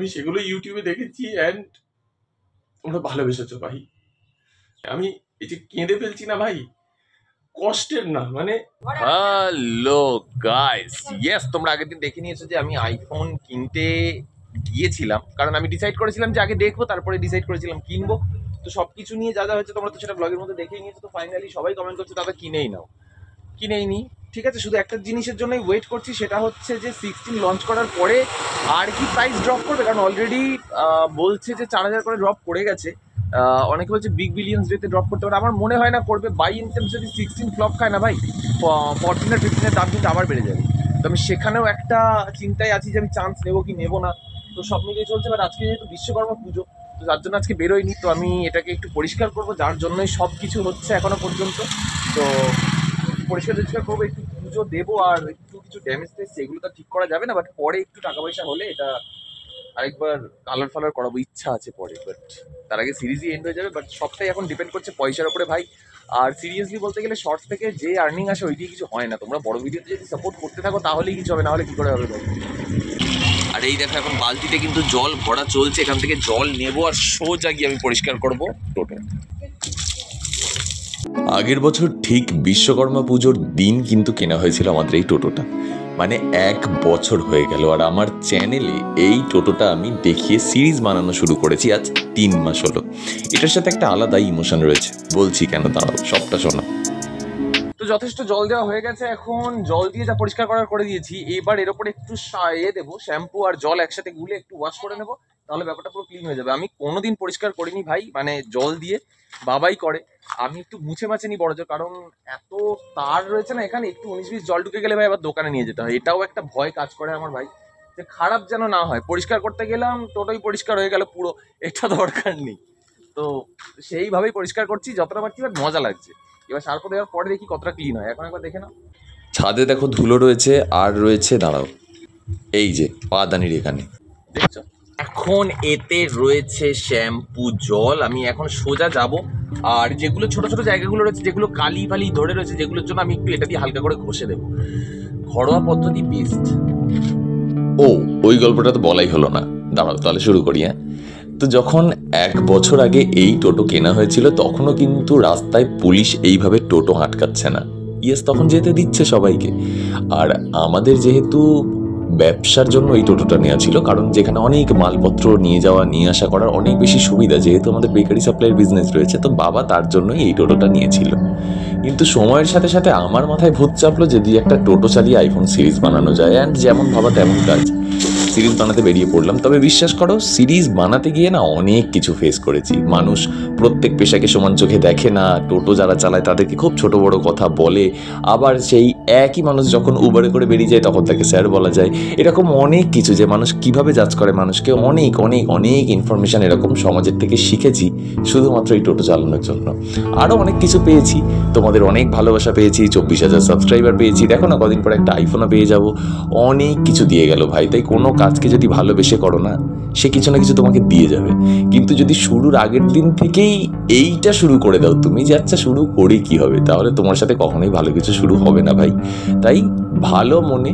আমি সেগুলো ইউটিউবে দেখেছি অ্যান্ড তোমরা ভালোবেসেছো ভাই। আমি এই যে কেঁদে ফেলছি না ভাই, কষ্টের না, মানে হ্যালো গাইস, ইয়েস তোমরা আগের দিন দেখে নিয়েছো যে আমি আইফোন কিনতে গিয়েছিলাম, কারণ আমি ডিসাইড করেছিলাম যে আগে দেখবো তারপরে ডিসাইড করেছিলাম কিনবো। তো সবকিছু নিয়ে যা যা হয়েছে তোমরা তো সেটা ব্লগের মধ্যে দেখেই নিয়েছো। তো ফাইনালি সবাই কমেন্ট করছে দাদা কিনেই নাও, কিনেই নি। ঠিক আছে, শুধু একটা জিনিসের জন্যই ওয়েট করছি, সেটা হচ্ছে যে 16 লঞ্চ করার পরে আর কি প্রাইস ড্রপ করবে, কারণ অলরেডি বলছে যে 4000 করে ড্রপ করে গেছে। অনেকে বলছে বিগ বিলিয়ন্স ডেতে ড্রপ করতে পারে, আমার মনে হয় না করবে। বাই ইনচান্স যদি 16 ফ্লপ খায় না ভাই, 14 আর 15 দাম কিন্তু আবার বেড়ে যাবে। তো আমি সেখানেও একটা চিন্তায় আছি যে আমি চান্স নেবো কি নেবো না। তো সব মিলিয়ে চলছে। বাট আজকে যেহেতু বিশ্বকর্মা পুজো, তো যার জন্য আজকে বেরোয়নি, তো আমি এটাকে একটু পরিষ্কার করবো, যার জন্যই সব কিছু হচ্ছে এখনো পর্যন্ত। তো পরিষ্কার করবো, একটু পুজো দেবো, আর একটু কিছু ড্যামেজ টেস্ট এগুলো তো ঠিক করা যাবে না, বাট পরে একটু টাকা পয়সা হলে এটা আরেকবার কালার ফালার করাবো, ইচ্ছা আছে পরে। বাট তার আগে সিরিজই এন্ড হয়ে যাবে। বাট সবটাই এখন ডিপেন্ড করছে পয়সার উপরে ভাই। আর সিরিয়াসলি বলতে গেলে শর্টস থেকে যে আর্নিং আসে ওই দিয়ে কিছু হয় না। তোমরা বড় ভিডিওতে যদি সাপোর্ট করতে থাকো তাহলেই কিছু হবে, না হলে কি করে হবে ভাই। আর এই দেখো এখন বালতিতে কিন্তু জল ভরা চলছে, এখান থেকে জল নেবো আর সোজা গিয়ে আমি পরিষ্কার করবো টোটো। আগের বছর ঠিক বিশ্বকর্মা পুজোর দিন কিন্তু কেনা হয়েছিল আমাদের এই টোটোটা, মানে 1 বছর হয়ে গেল। আর আমার চ্যানেলে এই টোটোটা আমি দেখিয়ে সিরিজ বানানো শুরু করেছি আজ 3 মাস হলো। এটার সাথে একটা আলাদা ইমোশন রয়েছে, বলছি কেন, দাঁড়াও সবটা শোনো। তো যথেষ্ট জল দেওয়া হয়ে গেছে, এখন জল দিয়ে যা পরিষ্কার করার করে দিয়েছি, এবার এর ওপরে একটু দেবো, শ্যাম্পু আর জল একসাথে গুলে একটু ওয়াশ করে নেবো, তাহলে ব্যাপারটা পুরো ক্লিন হয়ে যাবে। আমি কোনোদিন পরিষ্কার করিনি ভাই, মানে জল দিয়ে, বাবাই করে। আমি একটু মুছে মাছে নি বড় জোর, কারণ এত তার রয়েছে না এখানে, একটু 19-20 জল ঢুকে গেলে ভাই আবার দোকানে নিয়ে যেতে হয়। এটাও একটা ভয় কাজ করে আমার ভাই, যে খারাপ যেন না হয়। পরিষ্কার করতে গেলাম টোটোই পরিষ্কার হয়ে গেল পুরো, এটা দরকার নেই। তো সেইভাবেই পরিষ্কার করছি যতটা পারছি, বাট মজা লাগছে। এবার সার্ফ দেওয়ার পরে দেখি কতটা ক্লিন হয়, এখন একবার দেখে নাও। ছাদে দেখো ধুলো রয়েছে, আর রয়েছে, দাঁড়াও, এই যে পাদানির এখানে দেখছো। এখন এতে রয়েছে শ্যাম্পু জল। আমি এখন সোজা যাব, আর যেগুলো ছোট ছোট জায়গাগুলো রয়েছে, যেগুলো কালি ফালি ধরে রয়েছে, যেগুলোর জন্য আমি একটু এটা দিয়ে হালকা করে ঘষে দেবো। ঘরোয়া পদ্ধতি বেস্ট। ও, ওই গল্পটা তো বলাই হলো না, দাঁড়াও তাহলে শুরু করি। হ্যাঁ, তো যখন 1 বছর আগে এই টোটো কেনা হয়েছিল, তখনও কিন্তু রাস্তায় পুলিশ এইভাবে টোটো আটকাচ্ছে না। ইয়েস, তখন যেতে দিচ্ছে সবাইকে। আর আমাদের যেহেতু ব্যবসার জন্য এই টোটোটা নেওয়া ছিল, কারণ যেখানে অনেক মালপত্র নিয়ে যাওয়া নিয়ে আসা করার অনেক বেশি সুবিধা, যেহেতু আমাদের বেকারি সাপ্লাইয়ের বিজনেস রয়েছে, তো বাবা তার জন্যই এই টোটোটা নিয়েছিল। কিন্তু সময়ের সাথে সাথে আমার মাথায় ভূত চাপলো যে দিয়ে একটা টোটো চালিয়ে আইফোন সিরিজ বানানো যায়, অ্যান্ড যেমন ভাবা তেমন কাজ, সিরিজ বানাতে বেরিয়ে পড়লাম। তবে বিশ্বাস করো, সিরিজ বানাতে গিয়ে না অনেক কিছু ফেস করেছি। মানুষ প্রত্যেক পেশাকে সমান চোখে দেখে না, টোটো যারা চালায় তাদেরকে খুব ছোট বড় কথা বলে, আবার সেই একই মানুষ যখন উবারে করে বেরিয়ে যায় তখন তাকে স্যার বলা যায়। এরকম অনেক কিছু, যে মানুষ কিভাবে জাজ করে মানুষকে, অনেক অনেক অনেক ইনফরমেশান এরকম সমাজের থেকে শিখেছি শুধুমাত্র এই টোটো চালানোর জন্য। আরও অনেক কিছু পেয়েছি, তোমাদের অনেক ভালোবাসা পেয়েছি, 24,000 সাবস্ক্রাইবার পেয়েছি, দেখো না কদিন পর একটা আইফোনও পেয়ে যাব। অনেক কিছু দিয়ে গেল ভাই। তাই কোনো কাজকে যদি ভালোবেসে করো না, সে কিছু না কিছু তোমাকে দিয়ে যাবে। কিন্তু যদি শুরুর আগের দিন থেকেই এইটা শুরু করে দাও তুমি, যে আচ্ছা শুরু করে কি হবে, তাহলে তোমার সাথে কখনোই ভালো কিছু শুরু হবে না ভাই। তাই ভালো মনে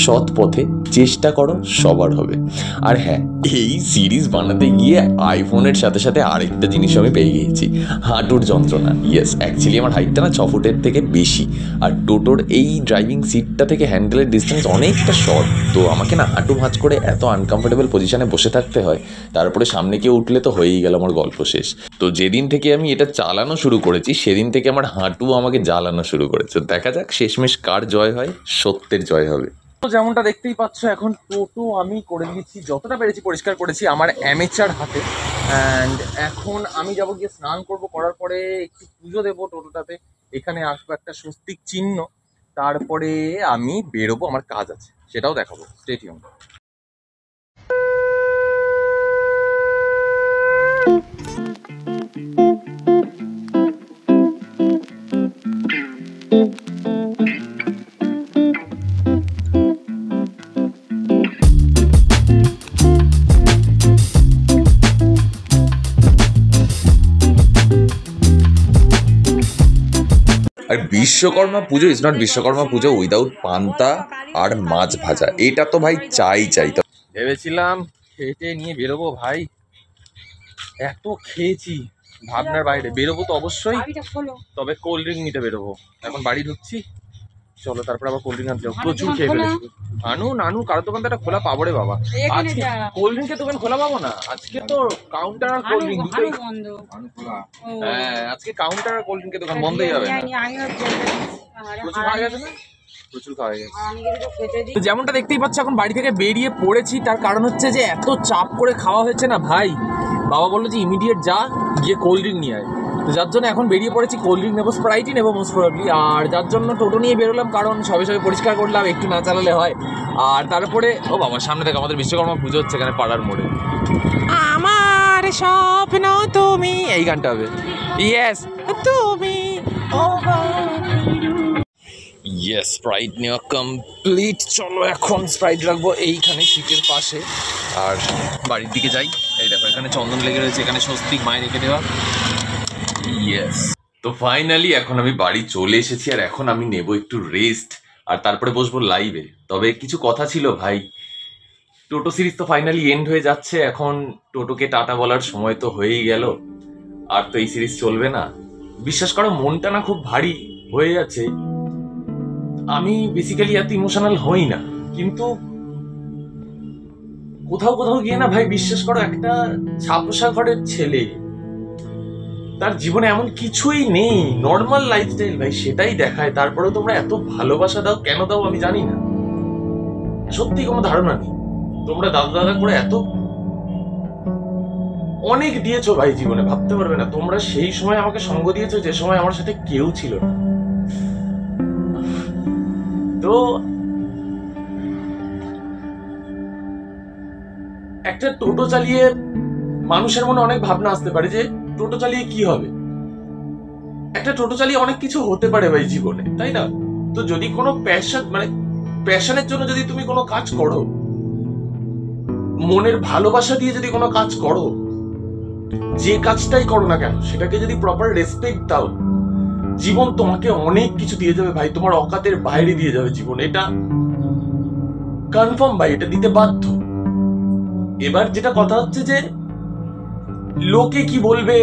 সৎ পথে চেষ্টা করো, সবার হবে। আর হ্যাঁ, এই সিরিজ বানাতে গিয়ে আইফোনের সাথে সাথে আরেকটা জিনিস আমি পেয়ে গিয়েছি, হাঁটুর যন্ত্রণা। ইয়েস, অ্যাকচুয়ালি আমার হাইটটা না 6 ফুটের থেকে বেশি, আর টোটোর এই ড্রাইভিং সিটটা থেকে হ্যান্ডেলের ডিস্টেন্স অনেকটা শর্ট। তো আমাকে না হাঁটু ভাঁজ করে এত আনকমফোর্টেবল পজিশনে বসে থাকতে হয়, তারপরে সামনে কেউ উঠলে তো হয়েই গেল আমার গল্প শেষ। তো যেদিন থেকে আমি এটা চালানো শুরু করেছি, সেদিন থেকে আমার হাঁটু আমাকে জ্বালানো শুরু করেছে। দেখা যাক শেষমেশ কার জয় হয়, সত্যের জয় হবে। তো যেমনটা দেখতেই পাচ্ছ, এখন টোটো আমি করে দিয়েছি, যতটা পেরেছি পরিষ্কার করেছি আমার অ্যামেচার হাতে। অ্যান্ড এখন আমি যাবো গিয়ে স্নান করবো, করার পরে একটু পুজো দেবো টোটোটাতে, এখানে আসবো একটা স্বস্তিক চিহ্ন, তারপরে আমি বেরোবো, আমার কাজ আছে, সেটাও দেখাবো। Stay tuned. R Vishwakarma Puja is not Vishwakarma Puja without পান্তা আর মাছ ভাজা, এটা তো ভাই চাই চাই। তো ভেবেছিলাম খেটে নিয়ে বেরোবো ভাই, এত খেয়েছি ভাবনার বাইরে। বেরোবো তো অবশ্যই, তবে কোল্ড ড্রিঙ্ক নিতে বেরোবো। এখন বাড়ি ঢুকছি, চলো তারপর আবার কোল্ড ড্রিঙ্ক আনতে যাবো। প্রচুর খেয়ে ফেলেছি। নানু কারোর দোকান তো একটা খোলা পাবো রে বাবা। আজকে কোল্ড ড্রিঙ্কের দোকান খোলা পাবো না, আজকে তো কাউন্টার আর কোল্ড ড্রিঙ্ক দুটোই বন্ধ। হ্যাঁ, আজকে কাউন্টার আর কোল্ড ড্রিঙ্কের দোকান বন্ধই যাবে না। প্রচুর খাওয়া গেছে না, প্রচুর খাওয়া গেছে। যেমনটা দেখতেই পাচ্ছ এখন বাড়ি থেকে বেরিয়ে পড়েছি, তার কারণ হচ্ছে যে এত চাপ করে খাওয়া হয়েছে না ভাই। বাবা বললো যে ইমিডিয়েট যা গিয়ে কোল্ড ড্রিঙ্ক নিয়ে আয়, তো যার জন্য এখন বেরিয়ে পড়েছি। কোল্ড ড্রিঙ্ক নেবো, স্প্রাইটই নেবো মোস্ট প্রবাবলি। আর যার জন্য টোটো নিয়ে বেরোলাম, কারণ সবে সবে পরিষ্কার করলাম, একটু না চালালে হয়। আর তারপরে ও বাবা, সামনে থেকে আমাদের বিশ্বকর্মা পুজো হচ্ছে এখানে পাড়ার মোড়ে। আমার স্বপ্ন তুমি, এই গানটা হবে। ইয়েস তুমি, ইয়েস স্প্রাইট নেওয়া কমপ্লিট। চলো এখন স্প্রাইট রাখবো এইখানে সিটের পাশে, আর বাড়ির দিকে যাই। এই দেখো এখানে চন্দন লেগে রয়েছে, এখানে স্বস্তিক মায়ের রেখে দেওয়া। ইয়েস, তো ফাইনালি এখন আমি বাড়ি চলে এসেছি, আর এখন আমি নেব একটু রেস্ট, আর তারপরে বসবো লাইভে। তবে কিছু কথা ছিল ভাই, টোটো সিরিজ তো ফাইনালি এন্ড হয়ে যাচ্ছে। এখন টোটোকে টাটা বলার সময় তো হয়েই গেল, আর তো এই সিরিজ চলবে না। বিশ্বাস করো মনটা না খুব ভারী হয়ে যাচ্ছে। আমি বেসিক্যালি এত ইমোশনাল হই না, কিন্তু কোথাও কোথাও গিয়ে না ভাই, বিশ্বাস করো একটা ছাপোষা ঘরের ছেলে, তার জীবনে এমন কিছুই নেই, নর্মাল লাইফস্টাইল ভাই, সেটাই দেখায়। তারপরে তোমরা এত ভালোবাসা দাও, কেন দাও আমি জানি না, সত্যি কোনো ধারণা নেই। তোমরা দাদা দাদা করে এত অনেক দিয়েছো ভাই জীবনে, ভাবতে পারবে না। তোমরা সেই সময় আমাকে সঙ্গ দিয়েছো যে সময় আমার সাথে কেউ ছিল না। তো একটা টোটো চালিয়ে মানুষের মনে অনেক ভাবনা আসতে পারে যে টোটো চালিয়ে কি হবে। একটা টোটো চালিয়ে অনেক কিছু হতে পারে ভাই জীবনে, তাই না? তো যদি কোনো প্যাশন, মানে প্যাশনের জন্য যদি তুমি কোনো কাজ করো, মনের ভালোবাসা দিয়ে যদি কোনো কাজ করো, যে কাজটাই করো না কেন সেটাকে যদি প্রপার রেসপেক্ট দাও, জীবন তোমাকে অনেক কিছু দিয়ে যাবে ভাই, তোমার অকাতের বাইরে দিয়ে যাবে জীবন। এটা কনফার্ম ভাই, এটা দিতে বাধ্য। এবার যেটা কথা হচ্ছে যে লোকে কি বলবে,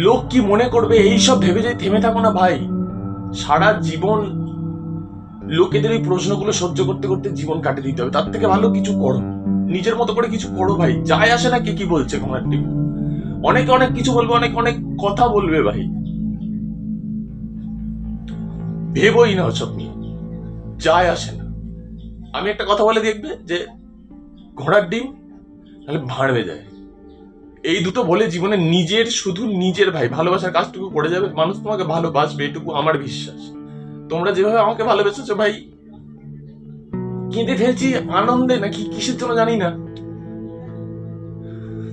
লোক কি মনে করবে, এইসব ভেবে যদি থেমে থাকো না ভাই, সারা জীবন লোকেদের এই প্রশ্নগুলো সহ্য করতে করতে জীবন কাটিয়ে দিতে হবে। তার থেকে ভালো কিছু করো, নিজের মতো করে কিছু করো ভাই। যায় আসে না কে কি বলছে, তোমার টিম অনেকে অনেক কিছু বলবে, অনেক অনেক কথা বলবে ভাই, ভেবোই না ওসব নিয়ে, যায় আসে না। আমি একটা কথা বলে দেখবে যে ঘোড়ার ডিম তাহলে ভাঁড়বে যায়, এই দুটো বলে জীবনে নিজের, শুধু নিজের ভাই ভালোবাসার কাজটুকু করে যাবে, মানুষ তোমাকে ভালোবাসবে, এটুকু আমার বিশ্বাস। তোমরা যেভাবে আমাকে ভালোবেসেছো ভাই, কেঁদে ফেলছি আনন্দে নাকি কিসের জন্য জানি না।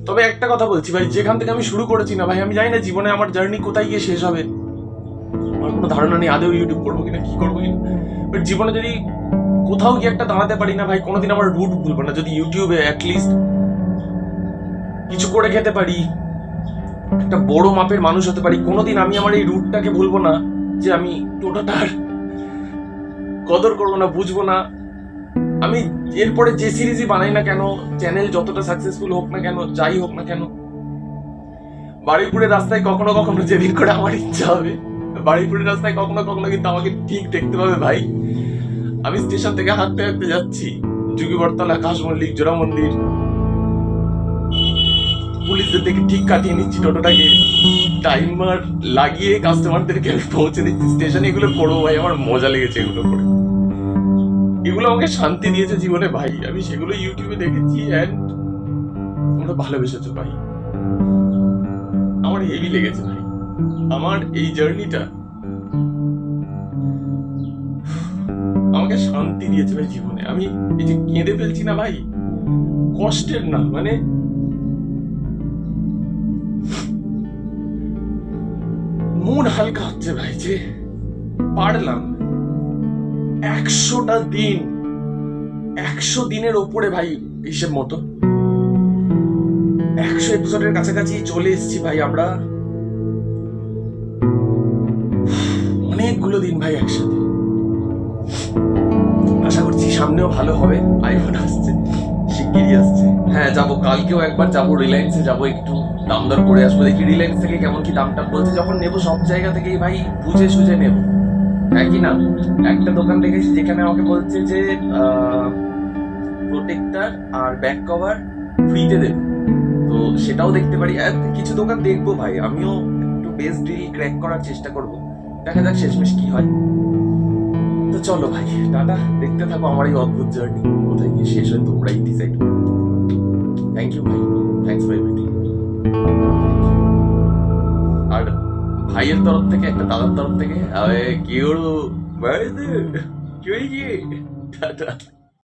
তবে একটা কথা বলছি ভাই, যেখান থেকে আমি শুরু করেছি না ভাই, আমি জানি না জীবনে আমার জার্নি কোথায় গিয়ে শেষ হবে, আমার কোনো ধারণা নেই আদৌ ইউটিউব করবো কিনা, কি করবো কিনা। বাট জীবনে যদি কোথাও গিয়ে একটা দাঁড়াতে পারি না ভাই, কোনোদিন আমার রুট ভুলবো না। যদি ইউটিউবে অ্যাটলিস্ট কিছু করে খেতে পারি, একটা বড় মাপের মানুষ হতে পারি, কোনোদিন আমি আমার এই রুটটাকে ভুলবো না, যে আমি টোটোটার কদর করবো না, বুঝবো না। আমি এরপরে যে সিরিজই বানাই না কেন, চ্যানেল যতটা সাকসেসফুল হোক না কেন, যাই হোক না কেন, বারুইপুরের রাস্তায় কখনো কখনো যেদিন করে আমার ইচ্ছা হবে, বারুইপুরের রাস্তায় কখনো কখনো কিন্তু আমাকে ঠিক দেখতে পাবে ভাই। আমি স্টেশন থেকে হাঁটতে হাঁটতে যাচ্ছি, যুগীবরতলা, আকাশ মল্লিক, জোড়া মন্দির, পুলিশদের থেকে ঠিক কাটিয়ে নিচ্ছি টোটোটাকে, টাইমার লাগিয়ে কাস্টমারদেরকে আমি পৌঁছে দিচ্ছি স্টেশনে। এগুলো করবো ভাই, আমার মজা লেগেছে এগুলো করে, এগুলো আমাকে শান্তি দিয়েছে জীবনে ভাই। আমি সেগুলো ইউটিউবে দেখেছি, এন্ড তোমরা ভালোবেসেছো ভাই, আমার হেভি লেগেছে ভাই। আমার এই জার্নিটা আমাকে শান্তি দিয়েছে ভাই জীবনে। আমি এই যে কেঁদে ফেলছি না ভাই, কষ্টের না, মানে মন হালকা হচ্ছে ভাই, যে পারলাম 100টা দিন, 100 দিনের ওপরে ভাই হিসেব মতো 100 এপিসোডের কাছাকাছি চলে এসেছি ভাই আমরা, অনেকগুলো দিন ভাই একসাথে। আশা করছি সামনেও ভালো হবে। আইফোন আসছে, শিগগিরই আসছে। হ্যাঁ যাবো, কালকেও একবার যাবো, রিলায়েন্সে যাবো, একটু দাম দর করে আসবো, দেখি রিলায়েন্স থেকে কেমন কি দাম টাম বলছে। যখন নেবো সব জায়গা থেকেই ভাই বুঝে সুঝে নেবো, হ্যাঁ কি না? একটা দোকান দেখেছি যেখানে আমাকে বলছে যে প্রোটেক্টর আর ব্যাক কভার ফ্রিতে দেবে, তো সেটাও দেখতে পারি। আর কিছু দোকান দেখবো ভাই, আমিও একটু বেস্ট ডিল ক্র্যাক করার চেষ্টা করব, দেখা যাক শেষমেশ কি হয়। তো চলো ভাই, টাটা, দেখতে থাকো আমার এই অদ্ভুত জার্নি, কোথায় গিয়ে শেষ হয় তোমরাই ডিসাইড করো। থ্যাংক ইউ ভাই, থ্যাংকস ফর এভরিথিং। আর ভাইয়ের তরফ থেকে একটা, দাদার তরফ থেকে, আরে কি হলো, বাড়িতে কি হয়েছে, টাটা।